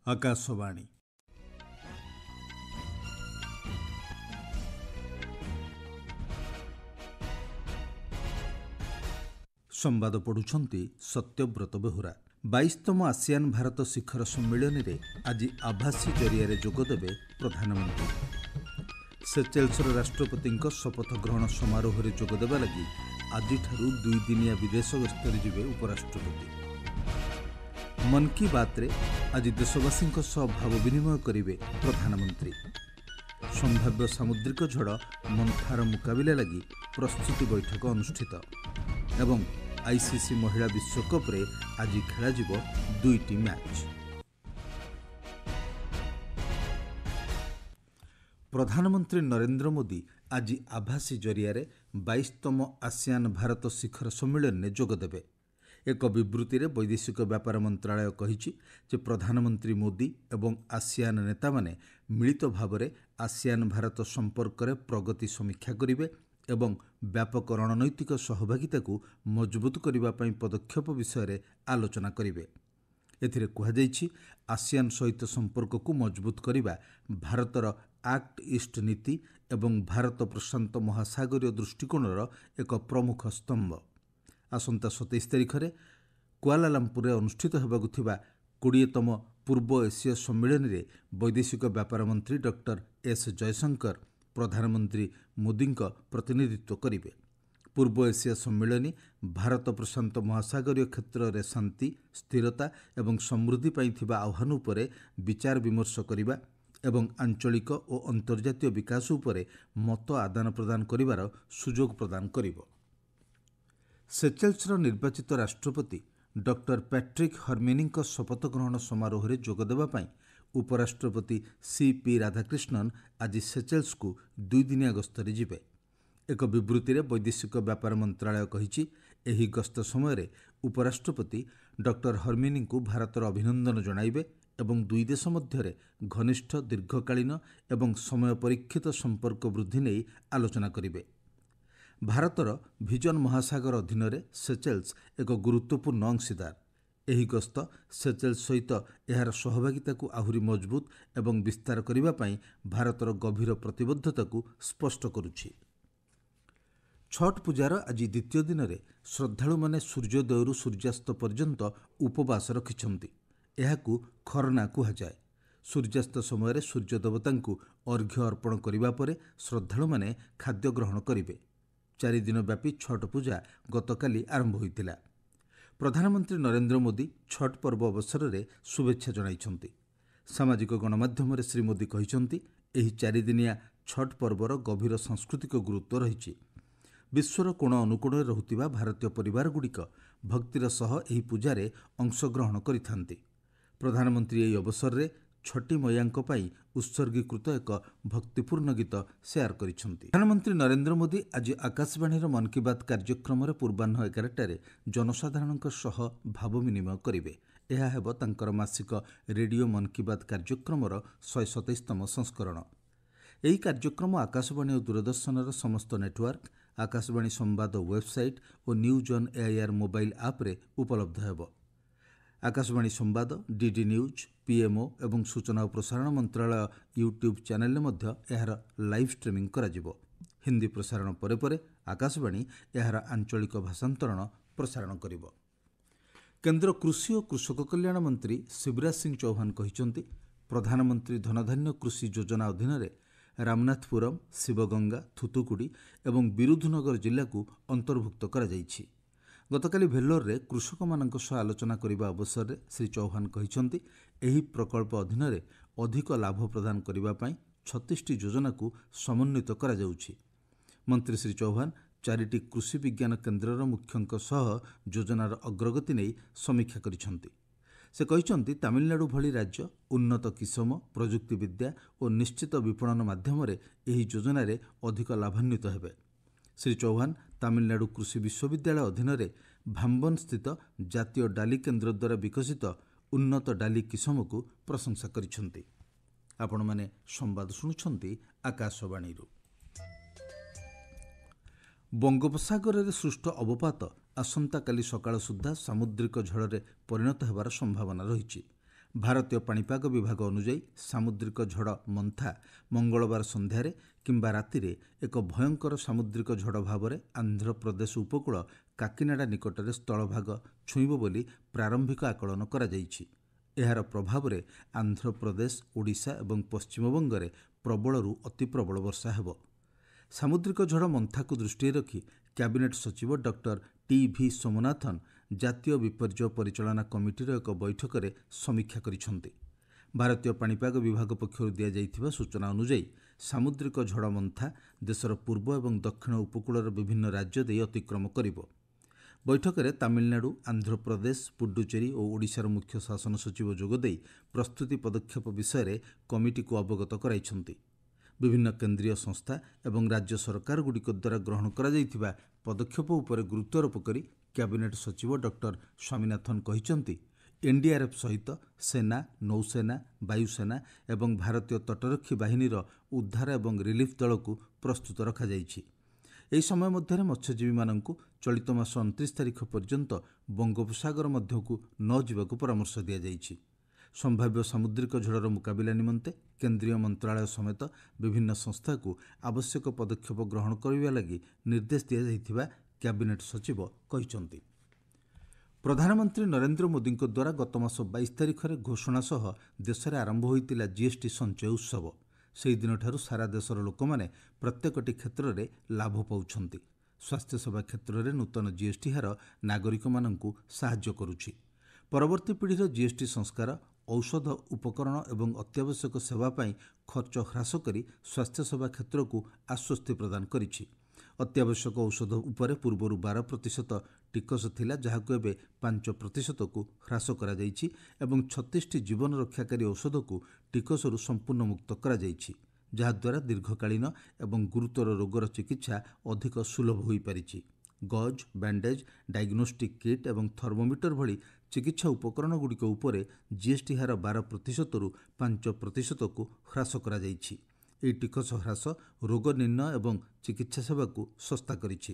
ଆକାଶବାଣୀ। ସମ୍ବାଦ ପଢୁଛନ୍ତି ସତ୍ୟବ୍ରତ ବେହୁରା। 22ତମ ଆସିଆନ୍ ଭାରତ ଶିଖର ସମ୍ମିଳନୀରେ ଆଜି ଆଭାସୀ ଜରିଆରେ ଯୋଗଦେବେ ପ୍ରଧାନମନ୍ତ୍ରୀ। ସେଚେଲ୍ସର ରାଷ୍ଟ୍ରପତିଙ୍କ ଶପଥ ଗ୍ରହଣ ସମାରୋହରେ ଯୋଗଦେବା ଲାଗି ଆଜିଠାରୁ 2 ଦିନିଆ ବିଦେଶ ଗସ୍ତରେ ଯିବେ ଉପରାଷ୍ଟ୍ରପତି। ମନ୍ କି ବାତ୍ରେ ଆଜି ଦେଶବାସୀଙ୍କ ସହ ଭାବ ବିନିମୟ କରିବେ ପ୍ରଧାନମନ୍ତ୍ରୀ। ସମ୍ଭାବ୍ୟ ସାମୁଦ୍ରିକ ଝଡ଼ ମନ୍ଥାର ମୁକାବିଲା ଲାଗି ପ୍ରସ୍ତୁତି ବୈଠକ ଅନୁଷ୍ଠିତ ଏବଂ ଆଇସିସି ମହିଳା ବିଶ୍ୱକପ୍ରେ ଆଜି ଖେଳାଯିବ 2ଟି ମ୍ୟାଚ୍। ପ୍ରଧାନମନ୍ତ୍ରୀ ନରେନ୍ଦ୍ର ମୋଦି ଆଜି ଆଭାସୀ ଜରିଆରେ 22ତମ ଆସିଆନ୍ ଭାରତ ଶିଖର ସମ୍ମିଳନୀରେ ଯୋଗଦେବେ। ଏକ ବିବୃତ୍ତିରେ ବୈଦେଶିକ ବ୍ୟାପାର ମନ୍ତ୍ରଣାଳୟ କହିଛି ଯେ ପ୍ରଧାନମନ୍ତ୍ରୀ ମୋଦି ଏବଂ ଆସିଆନ୍ ନେତାମାନେ ମିଳିତ ଭାବରେ ଆସିଆନ୍ ଭାରତ ସମ୍ପର୍କରେ ପ୍ରଗତି ସମୀକ୍ଷା କରିବେ ଏବଂ ବ୍ୟାପକ ରଣନୈତିକ ସହଭାଗିତାକୁ ମଜବୁତ କରିବା ପାଇଁ ପଦକ୍ଷେପ ବିଷୟରେ ଆଲୋଚନା କରିବେ। ଏଥିରେ କୁହାଯାଇଛି ଆସିଆନ୍ ସହିତ ସମ୍ପର୍କକୁ ମଜବୁତ କରିବା ଭାରତର ଆକ୍ଟ ଇଷ୍ଟ ନୀତି ଏବଂ ଭାରତ ପ୍ରଶାନ୍ତ ମହାସାଗରୀୟ ଦୃଷ୍ଟିକୋଣର ଏକ ପ୍ରମୁଖ ସ୍ତମ୍ଭ। ଆସନ୍ତା 27 ତାରିଖରେ କୁଆଲାଲାମ୍ପୁରରେ ଅନୁଷ୍ଠିତ ହେବାକୁ ଥିବା 20ତମ ପୂର୍ବ ଏସୀୟ ସମ୍ମିଳନୀରେ ବୈଦେଶିକ ବ୍ୟାପାର ମନ୍ତ୍ରୀ ଡକ୍ଟର ଏସ୍ ଜୟଶଙ୍କର ପ୍ରଧାନମନ୍ତ୍ରୀ ମୋଦିଙ୍କ ପ୍ରତିନିଧିତ୍ୱ କରିବେ। ପୂର୍ବ ଏସିଆ ସମ୍ମିଳନୀ ଭାରତ ପ୍ରଶାନ୍ତ ମହାସାଗରୀୟ କ୍ଷେତ୍ରରେ ଶାନ୍ତି, ସ୍ଥିରତା ଏବଂ ସମୃଦ୍ଧି ପାଇଁ ଥିବା ଆହ୍ୱାନ ଉପରେ ବିଚାର ବିମର୍ଶ କରିବା ଏବଂ ଆଞ୍ଚଳିକ ଓ ଅନ୍ତର୍ଜାତୀୟ ବିକାଶ ଉପରେ ମତ ଆଦାନ ପ୍ରଦାନ କରିବାର ସୁଯୋଗ ପ୍ରଦାନ କରିବ। ସେଚେଲ୍ସର ନିର୍ବାଚିତ ରାଷ୍ଟ୍ରପତି ଡକ୍ଟର ପ୍ୟାଟ୍ରିକ୍ ହର୍ମିନିଙ୍କ ଶପଥ ଗ୍ରହଣ ସମାରୋହରେ ଯୋଗଦେବା ପାଇଁ ଉପରାଷ୍ଟ୍ରପତି ସିପି ରାଧାକ୍ରିଷ୍ଣନ୍ ଆଜି ସେଚେଲ୍ସକୁ 2 ଦିନିଆ ଗସ୍ତରେ ଯିବେ। ଏକ ବିବୃତ୍ତିରେ ବୈଦେଶିକ ବ୍ୟାପାର ମନ୍ତ୍ରଣାଳୟ କହିଛି ଏହି ଗସ୍ତ ସମୟରେ ଉପରାଷ୍ଟ୍ରପତି ଡକ୍ଟର ହର୍ମିନିଙ୍କୁ ଭାରତର ଅଭିନନ୍ଦନ ଜଣାଇବେ ଏବଂ 2 ଦେଶ ମଧ୍ୟରେ ଘନିଷ୍ଠ ଦୀର୍ଘକାଳୀନ ଏବଂ ସମୟ ପରୀକ୍ଷିତ ସମ୍ପର୍କ ବୃଦ୍ଧି ନେଇ ଆଲୋଚନା କରିବେ। ଭାରତର ଭିଜନ ମହାସାଗର ଅଧୀନରେ ସେଚେଲ୍ସ ଏକ ଗୁରୁତ୍ୱପୂର୍ଣ୍ଣ ଅଂଶୀଦାର। ଏହି ଗସ୍ତ ସେଚେଲ୍ସ ସହିତ ଏହାର ସହଭାଗିତାକୁ ଆହୁରି ମଜବୁତ ଏବଂ ବିସ୍ତାର କରିବା ପାଇଁ ଭାରତର ଗଭୀର ପ୍ରତିବଦ୍ଧତାକୁ ସ୍ପଷ୍ଟ କରୁଛି। ଛଟ୍ ପୂଜାର ଆଜି ଦ୍ୱିତୀୟ ଦିନରେ ଶ୍ରଦ୍ଧାଳୁମାନେ ସୂର୍ଯ୍ୟୋଦୟରୁ ସୂର୍ଯ୍ୟାସ୍ତ ପର୍ଯ୍ୟନ୍ତ ଉପବାସ ରଖିଛନ୍ତି। ଏହାକୁ ଖର୍ନା କୁହାଯାଏ। ସୂର୍ଯ୍ୟାସ୍ତ ସମୟରେ ସୂର୍ଯ୍ୟ ଦେବତାଙ୍କୁ ଅର୍ଘ୍ୟ ଅର୍ପଣ କରିବା ପରେ ଶ୍ରଦ୍ଧାଳୁମାନେ ଖାଦ୍ୟ ଗ୍ରହଣ କରିବେ। 4 ଦିନ ବ୍ୟାପୀ ଛଟ୍ ପୂଜା ଗତକାଲି ଆରମ୍ଭ ହୋଇଥିଲା। ପ୍ରଧାନମନ୍ତ୍ରୀ ନରେନ୍ଦ୍ର ମୋଦି ଛଟ୍ ପର୍ବ ଅବସରରେ ଶୁଭେଚ୍ଛା ଜଣାଇଛନ୍ତି। ସାମାଜିକ ଗଣମାଧ୍ୟମରେ ଶ୍ରୀ ମୋଦି କହିଛନ୍ତି ଏହି 4 ଦିନିଆ ଛଟ୍ ପର୍ବର ଗଭୀର ସାଂସ୍କୃତିକ ଗୁରୁତ୍ୱ ରହିଛି। ବିଶ୍ୱର କୋଣ ଅନୁକୋଣରେ ରହୁଥିବା ଭାରତୀୟ ପରିବାରଗୁଡ଼ିକ ଭକ୍ତିର ସହ ଏହି ପୂଜାରେ ଅଂଶଗ୍ରହଣ କରିଥାନ୍ତି। ପ୍ରଧାନମନ୍ତ୍ରୀ ଏହି ଅବସରରେ ଛଟି ମୈୟାଙ୍କ ପାଇଁ ଉତ୍ସର୍ଗୀକୃତ ଏକ ଭକ୍ତିପୂର୍ଣ୍ଣ ଗୀତ ସେୟାର କରିଛନ୍ତି। ପ୍ରଧାନମନ୍ତ୍ରୀ ନରେନ୍ଦ୍ର ମୋଦି ଆଜି ଆକାଶବାଣୀର ମନ୍ କି ବାତ୍ କାର୍ଯ୍ୟକ୍ରମରେ ପୂର୍ବାହ୍ନ 11ଟାରେ ଜନସାଧାରଣଙ୍କ ସହ ଭାବ ବିନିମୟ କରିବେ। ଏହା ହେବ ତାଙ୍କର ମାସିକ ରେଡିଓ ମନ୍ କି ବାତ୍ କାର୍ଯ୍ୟକ୍ରମର 127ତମ ସଂସ୍କରଣ। ଏହି କାର୍ଯ୍ୟକ୍ରମ ଆକାଶବାଣୀ ଓ ଦୂରଦର୍ଶନର ସମସ୍ତ ନେଟୱାର୍କ, ଆକାଶବାଣୀ ସମ୍ବାଦ website O news on AIR mobile ଆପ୍ରେ ଉପଲବ୍ଧ ହେବ। ଆକାଶବାଣୀ ସମ୍ବାଦ, ଡିଡି ନ୍ୟୁଜ୍, ପିଏମ୍ଓ ଏବଂ ସୂଚନା ଓ ପ୍ରସାରଣ ମନ୍ତ୍ରଣାଳୟ ୟୁଟ୍ୟୁବ୍ ଚ୍ୟାନେଲରେ ମଧ୍ୟ ଏହାର ଲାଇଭ୍ ଷ୍ଟ୍ରିମିଂ କରାଯିବ। ହିନ୍ଦୀ ପ୍ରସାରଣ ପରେ ପରେ ଆକାଶବାଣୀ ଏହାର ଆଞ୍ଚଳିକ ଭାଷାନ୍ତରଣ ପ୍ରସାରଣ କରିବ। କେନ୍ଦ୍ର କୃଷି ଓ କୃଷକ କଲ୍ୟାଣ ମନ୍ତ୍ରୀ ଶିବରାଜ ସିଂ ଚୌହାନ କହିଛନ୍ତି ପ୍ରଧାନମନ୍ତ୍ରୀ ଧନଧାନ୍ୟ କୃଷି ଯୋଜନା ଅଧୀନରେ ରାମନାଥପୁରମ୍, ଶିବଗଙ୍ଗା, ଥୁଥୁକୁଡ଼ି ଏବଂ ବିରୁଧୁନଗର ଜିଲ୍ଲାକୁ ଅନ୍ତର୍ଭୁକ୍ତ କରାଯାଇଛି। ଗତକାଲି ଭେଲୋରରେ କୃଷକମାନଙ୍କ ସହ ଆଲୋଚନା କରିବା ଅବସରରେ ଶ୍ରୀ ଚୌହାନ କହିଛନ୍ତି ଏହି ପ୍ରକଳ୍ପ ଅଧୀନରେ ଅଧିକ ଲାଭ ପ୍ରଦାନ କରିବା ପାଇଁ 36ଟି ଯୋଜନାକୁ ସମନ୍ୱିତ କରାଯାଉଛି। ମନ୍ତ୍ରୀ ଶ୍ରୀ ଚୌହାନ 4ଟି କୃଷି ବିଜ୍ଞାନ କେନ୍ଦ୍ରର ମୁଖ୍ୟଙ୍କ ସହ ଯୋଜନାର ଅଗ୍ରଗତି ନେଇ ସମୀକ୍ଷା କରିଛନ୍ତି। ସେ କହିଛନ୍ତି ତାମିଲନାଡୁ ଭଳି ରାଜ୍ୟ ଉନ୍ନତ କିସମ, ପ୍ରଯୁକ୍ତିବିଦ୍ୟା ଓ ନିଶ୍ଚିତ ବିପଣନ ମାଧ୍ୟମରେ ଏହି ଯୋଜନାରେ ଅଧିକ ଲାଭାନ୍ୱିତ ହେବେ। ଶ୍ରୀ ଚୌହାନ ତାମିଲନାଡୁ କୃଷି ବିଶ୍ୱବିଦ୍ୟାଳୟ ଅଧୀନରେ ଭାମ୍ବନ ସ୍ଥିତ ଜାତୀୟ ଡାଲି କେନ୍ଦ୍ର ଦ୍ୱାରା ବିକଶିତ ଉନ୍ନତ ଡାଲି କିସମକୁ ପ୍ରଶଂସା କରିଛନ୍ତି। ଆପଣମାନେ ସମ୍ବାଦ ଶୁଣୁଛନ୍ତି ଆକାଶବାଣୀରୁ। ବଙ୍ଗୋପସାଗରରେ ସୃଷ୍ଟ ଅବପାତ ଆସନ୍ତାକାଲି ସକାଳ ସୁଦ୍ଧା ସାମୁଦ୍ରିକ ଝଡ଼ରେ ପରିଣତ ହେବାର ସମ୍ଭାବନା ରହିଛି। ଭାରତୀୟ ପାଣିପାଗ ବିଭାଗ ଅନୁଯାୟୀ ସାମୁଦ୍ରିକ ଝଡ଼ ମନ୍ଥା ମଙ୍ଗଳବାର ସନ୍ଧ୍ୟାରେ କିମ୍ବା ରାତିରେ ଏକ ଭୟଙ୍କର ସାମୁଦ୍ରିକ ଝଡ଼ ଭାବରେ ଆନ୍ଧ୍ରପ୍ରଦେଶ ଉପକୂଳ କାକିନାଡା ନିକଟରେ ସ୍ଥଳଭାଗ ଛୁଇଁବ ବୋଲି ପ୍ରାରମ୍ଭିକ ଆକଳନ କରାଯାଇଛି। ଏହାର ପ୍ରଭାବରେ ଆନ୍ଧ୍ରପ୍ରଦେଶ, ଓଡ଼ିଶା ଏବଂ ପଶ୍ଚିମବଙ୍ଗରେ ପ୍ରବଳରୁ ଅତି ପ୍ରବଳ ବର୍ଷା ହେବ। ସାମୁଦ୍ରିକ ଝଡ଼ ମନ୍ଥାକୁ ଦୃଷ୍ଟିରେ ରଖି କ୍ୟାବିନେଟ୍ ସଚିବ ଡକ୍ଟର ଟି.ଭି. ସୋମନାଥନ୍ ଜାତୀୟ ବିପର୍ଯ୍ୟୟ ପରିଚାଳନା କମିଟିର ଏକ ବୈଠକରେ ସମୀକ୍ଷା କରିଛନ୍ତି। ଭାରତୀୟ ପାଣିପାଗ ବିଭାଗ ପକ୍ଷରୁ ଦିଆଯାଇଥିବା ସୂଚନା ଅନୁଯାୟୀ ସାମୁଦ୍ରିକ ଝଡ଼ ମନ୍ଥା ଦେଶର ପୂର୍ବ ଏବଂ ଦକ୍ଷିଣ ଉପକୂଳର ବିଭିନ୍ନ ରାଜ୍ୟ ଦେଇ ଅତିକ୍ରମ କରିବ। ବୈଠକରେ ତାମିଲନାଡୁ, ଆନ୍ଧ୍ରପ୍ରଦେଶ, ପୁଡୁଚେରୀ ଓ ଓଡ଼ିଶାର ମୁଖ୍ୟ ଶାସନ ସଚିବ ଯୋଗଦେଇ ପ୍ରସ୍ତୁତି ପଦକ୍ଷେପ ବିଷୟରେ କମିଟିକୁ ଅବଗତ କରାଇଛନ୍ତି। ବିଭିନ୍ନ କେନ୍ଦ୍ରୀୟ ସଂସ୍ଥା ଏବଂ ରାଜ୍ୟ ସରକାରଗୁଡ଼ିକ ଦ୍ୱାରା ଗ୍ରହଣ କରାଯାଇଥିବା ପଦକ୍ଷେପ ଉପରେ ଗୁରୁତ୍ୱାରୋପ କରି କ୍ୟାବିନେଟ୍ ସଚିବ ଡକ୍ଟର ସ୍ୱାମୀନାଥନ୍ କହିଛନ୍ତି, ଏନ୍ଡିଆର୍ଏଫ୍ ସହିତ ସେନା, ନୌସେନା, ବାୟୁସେନା ଏବଂ ଭାରତୀୟ ତଟରକ୍ଷୀ ବାହିନୀର ଉଦ୍ଧାର ଏବଂ ରିଲିଫ୍ ଦଳକୁ ପ୍ରସ୍ତୁତ ରଖାଯାଇଛି। ଏହି ସମୟ ମଧ୍ୟରେ ମତ୍ସ୍ୟଜୀବୀମାନଙ୍କୁ ଚଳିତ ମାସ 29 ତାରିଖ ପର୍ଯ୍ୟନ୍ତ ବଙ୍ଗୋପସାଗର ମଧ୍ୟକୁ ନ ଯିବାକୁ ପରାମର୍ଶ ଦିଆଯାଇଛି। ସମ୍ଭାବ୍ୟ ସାମୁଦ୍ରିକ ଝଡ଼ର ମୁକାବିଲା ନିମନ୍ତେ କେନ୍ଦ୍ରୀୟ ମନ୍ତ୍ରଣାଳୟ ସମେତ ବିଭିନ୍ନ ସଂସ୍ଥାକୁ ଆବଶ୍ୟକ ପଦକ୍ଷେପ ଗ୍ରହଣ କରିବା ଲାଗି ନିର୍ଦ୍ଦେଶ ଦିଆଯାଇଥିବା କ୍ୟାବିନେଟ୍ ସଚିବ କହିଛନ୍ତି। ପ୍ରଧାନମନ୍ତ୍ରୀ ନରେନ୍ଦ୍ର ମୋଦିଙ୍କ ଦ୍ୱାରା ଗତ ମାସ 22 ତାରିଖରେ ଘୋଷଣା ସହ ଦେଶରେ ଆରମ୍ଭ ହୋଇଥିଲା ଜିଏସ୍ଟି ସଞ୍ଚୟ ଉତ୍ସବ। ସେହିଦିନଠାରୁ ସାରା ଦେଶର ଲୋକମାନେ ପ୍ରତ୍ୟେକଟି କ୍ଷେତ୍ରରେ ଲାଭ ପାଉଛନ୍ତି। ସ୍ୱାସ୍ଥ୍ୟସେବା କ୍ଷେତ୍ରରେ ନୂତନ ଜିଏସ୍ଟି ହାର ନାଗରିକମାନଙ୍କୁ ସାହାଯ୍ୟ କରୁଛି। ପରବର୍ତ୍ତୀ ପିଢ଼ିର ଜିଏସ୍ଟି ସଂସ୍କାର ଔଷଧ, ଉପକରଣ ଏବଂ ଅତ୍ୟାବଶ୍ୟକ ସେବା ପାଇଁ ଖର୍ଚ୍ଚ ହ୍ରାସ କରି ସ୍ୱାସ୍ଥ୍ୟସେବା କ୍ଷେତ୍ରକୁ ଆଶ୍ୱସ୍ତି ପ୍ରଦାନ କରିଛି। ଅତ୍ୟାବଶ୍ୟକ ଔଷଧ ଉପରେ ପୂର୍ବରୁ 12% ଟିକସ ଥିଲା, ଯାହାକୁ ଏବେ 5%କୁ ହ୍ରାସ କରାଯାଇଛି ଏବଂ 36ଟି ଜୀବନ ରକ୍ଷାକାରୀ ଔଷଧକୁ ଟିକସରୁ ସମ୍ପୂର୍ଣ୍ଣ ମୁକ୍ତ କରାଯାଇଛି, ଯାହାଦ୍ୱାରା ଦୀର୍ଘକାଳୀନ ଏବଂ ଗୁରୁତର ରୋଗର ଚିକିତ୍ସା ଅଧିକ ସୁଲଭ ହୋଇପାରିଛି। ଗଜ୍, ବ୍ୟାଣ୍ଡେଜ୍, ଡାଇଗ୍ନୋଷ୍ଟିକ୍ କିଟ୍ ଏବଂ ଥର୍ମୋମିଟର ଭଳି ଚିକିତ୍ସା ଉପକରଣଗୁଡ଼ିକ ଉପରେ ଜିଏସ୍ଟି ହାର 12%ରୁ 5%କୁ ହ୍ରାସ କରାଯାଇଛି। ଏହି ଟିକସ ହ୍ରାସ ରୋଗ ନିର୍ଣ୍ଣୟ ଏବଂ ଚିକିତ୍ସା ସେବାକୁ ଶସ୍ତା କରିଛି।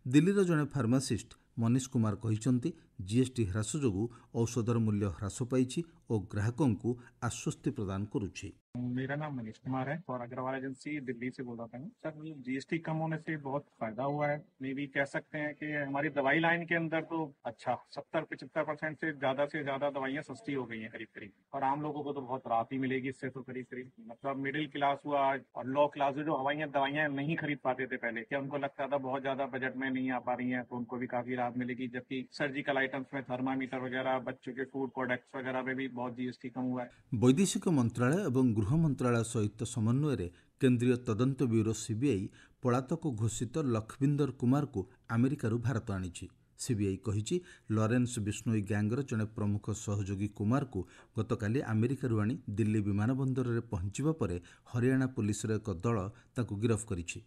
ଦିଲ୍ଲୀର ଜଣେ ଫାର୍ମାସିଷ୍ଟ ମନୀଷ କୁମାର କହିଛନ୍ତି, ଜିଏସ୍ଟି ହ୍ରାସ ଯୋଗୁଁ ଔଷଧର ମୂଲ୍ୟ ହ୍ରାସ ପାଇଛି ଓ ଗ୍ରାହକଙ୍କୁ ଆଶ୍ୱସ୍ତି ପ୍ରଦାନ କରୁଛି। मेरा नाम मनीष कुमार है और अग्रवाल एजेंसी दिल्ली से बोल रहा हूँ। सर, जीएसटी कम होने से बहुत फायदा हुआ है। मे भी कह सकते हैं कि हमारी दवाई लाइन के अंदर तो अच्छा 70-75% से ज्यादा दवाइयाँ सस्ती हो गई हैं करीब करीब, और आम लोगों को तो बहुत राहत ही मिलेगी इससे। तो करीब करीब मतलब मिडिल क्लास हुआ और लो क्लास जो दवाइयाँ नहीं खरीद पाते थे पहले, क्या उनको लगता था बहुत ज्यादा बजट में नहीं आ पा रही है, तो उनको भी काफी राहत मिलेगी। जबकि सर्जिकल आइटम्स में थर्मामीटर वगैरह, बच्चों के फूड प्रोडक्ट्स वगैरह में भी बहुत जीएसटी कम हुआ है। ବୈଦେଶିକ ମନ୍ତ୍ରଣାଳୟ ଏବଂ ଗୃହ ମନ୍ତ୍ରଣାଳୟ ସହିତ ସମନ୍ୱୟରେ କେନ୍ଦ୍ରୀୟ ତଦନ୍ତ ବ୍ୟୁରୋ ସିବିଆଇ ପଳାତକ ଘୋଷିତ ଲଖବିନ୍ଦର କୁମାରକୁ ଆମେରିକାରୁ ଭାରତ ଆଣିଛି। ସିବିଆଇ କହିଛି, ଲରେନ୍ସ ବିଷ୍ଣୋଇ ଗ୍ୟାଙ୍ଗର ଜଣେ ପ୍ରମୁଖ ସହଯୋଗୀ କୁମାରକୁ ଗତକାଲି ଆମେରିକାରୁ ଆଣି ଦିଲ୍ଲୀ ବିମାନ ବନ୍ଦରରେ ପହଞ୍ଚିବା ପରେ ହରିୟାଣା ପୁଲିସର ଏକ ଦଳ ତାକୁ ଗିରଫ କରିଛି।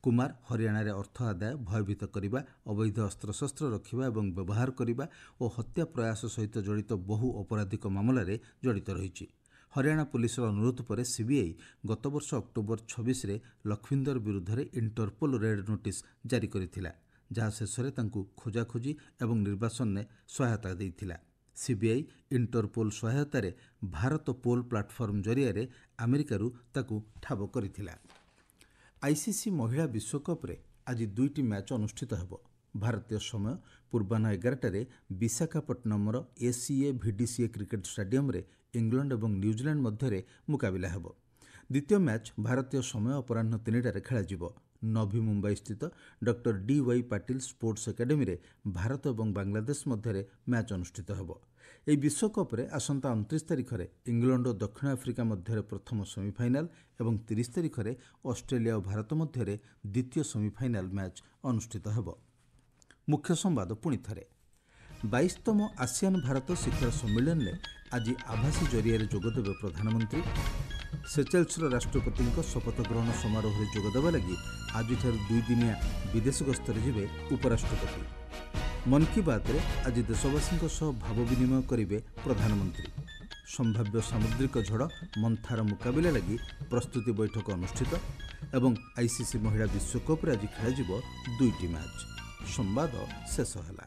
କୁମାର ହରିୟାଣାରେ ଅର୍ଥ ଆଦାୟ, ଭୟଭୀତ କରିବା, ଅବୈଧ ଅସ୍ତ୍ରଶସ୍ତ୍ର ରଖିବା ଏବଂ ବ୍ୟବହାର କରିବା ଓ ହତ୍ୟା ପ୍ରୟାସ ସହିତ ଜଡ଼ିତ ବହୁ ଅପରାଧିକ ମାମଲାରେ ଜଡ଼ିତ ରହିଛି। ହରିୟାଣା ପୁଲିସର ଅନୁରୋଧ ପରେ ସିବିଆଇ ଗତବର୍ଷ ଅକ୍ଟୋବର 26ରେ ଲଖବିନ୍ଦର ବିରୁଦ୍ଧରେ ଇଣ୍ଟରପୋଲ ରେଡ୍ ନୋଟିସ୍ ଜାରି କରିଥିଲା, ଯାହା ଶେଷରେ ତାଙ୍କୁ ଖୋଜାଖୋଜି ଏବଂ ନିର୍ବାସନରେ ସହାୟତା ଦେଇଥିଲା। ସିବିଆଇ ଇଣ୍ଟରପୋଲ ସହାୟତାରେ ଭାରତ ପୋଲ ପ୍ଲାଟଫର୍ମ ଜରିଆରେ ଆମେରିକାରୁ ତାକୁ ଠାବ କରିଥିଲା। ଆଇସିସି ମହିଳା ବିଶ୍ୱକପ୍ରେ ଆଜି 2ଟି ମ୍ୟାଚ୍ ଅନୁଷ୍ଠିତ ହେବ। ଭାରତୀୟ ସମୟ ପୂର୍ବାହ୍ନ 11ଟାରେ ବିଶାଖାପଟ୍ଟନମର ଏସିଏ ଭିଡିସିଏ କ୍ରିକେଟ ଷ୍ଟାଡିୟମରେ ଇଂଲଣ୍ଡ ଏବଂ ନ୍ୟୁଜିଲାଣ୍ଡ ମଧ୍ୟରେ ମୁକାବିଲା ହେବ। ଦ୍ୱିତୀୟ ମ୍ୟାଚ୍ ଭାରତୀୟ ସମୟ ଅପରାହ୍ନ 3ଟାରେ ଖେଳାଯିବ। ନଭି ମୁମ୍ବାଇ ସ୍ଥିତ ଡକ୍ଟର ଡି.ୱାଇ. ପାଟିଲ ସ୍ପୋର୍ଟସ୍ ଏକାଡେମୀରେ ଭାରତ ଏବଂ ବାଂଲାଦେଶ ମଧ୍ୟରେ ମ୍ୟାଚ୍ ଅନୁଷ୍ଠିତ ହେବ। ଏହି ବିଶ୍ୱକପ୍ରେ ଆସନ୍ତା 29 ତାରିଖରେ ଇଂଲଣ୍ଡ ଓ ଦକ୍ଷିଣ ଆଫ୍ରିକା ମଧ୍ୟରେ ପ୍ରଥମ ସେମିଫାଇନାଲ୍ ଏବଂ 30 ତାରିଖରେ ଅଷ୍ଟ୍ରେଲିଆ ଓ ଭାରତ ମଧ୍ୟରେ ଦ୍ୱିତୀୟ ସେମିଫାଇନାଲ୍ ମ୍ୟାଚ୍ ଅନୁଷ୍ଠିତ ହେବ। ମୁଖ୍ୟ ସମ୍ବାଦ ପୁଣି ଥରେ। 22ତମ ଆସିଆନ୍ ଭାରତ ଶିଖର ସମ୍ମିଳନୀରେ ଆଜି ଆଭାସୀ ଜରିଆରେ ଯୋଗଦେବେ ପ୍ରଧାନମନ୍ତ୍ରୀ। ସେଚେଲ୍ସର ରାଷ୍ଟ୍ରପତିଙ୍କ ଶପଥ ଗ୍ରହଣ ସମାରୋହରେ ଯୋଗଦେବା ଲାଗି ଆଜିଠାରୁ 2 ଦିନିଆ ବିଦେଶ ଗସ୍ତରେ ଯିବେ ଉପରାଷ୍ଟ୍ରପତି। ମନ୍ କି ବାତ୍ରେ ଆଜି ଦେଶବାସୀଙ୍କ ସହ ଭାବ ବିନିମୟ କରିବେ ପ୍ରଧାନମନ୍ତ୍ରୀ। ସମ୍ଭାବ୍ୟ ସାମୁଦ୍ରିକ ଝଡ଼ ମନ୍ଥାର ମୁକାବିଲା ଲାଗି ପ୍ରସ୍ତୁତି ବୈଠକ ଅନୁଷ୍ଠିତ ଏବଂ ଆଇସିସି ମହିଳା ବିଶ୍ୱକପ୍ରେ ଆଜି ଖେଳାଯିବ 2ଟି ମ୍ୟାଚ୍। ସମ୍ବାଦ ଶେଷ ହେଲା।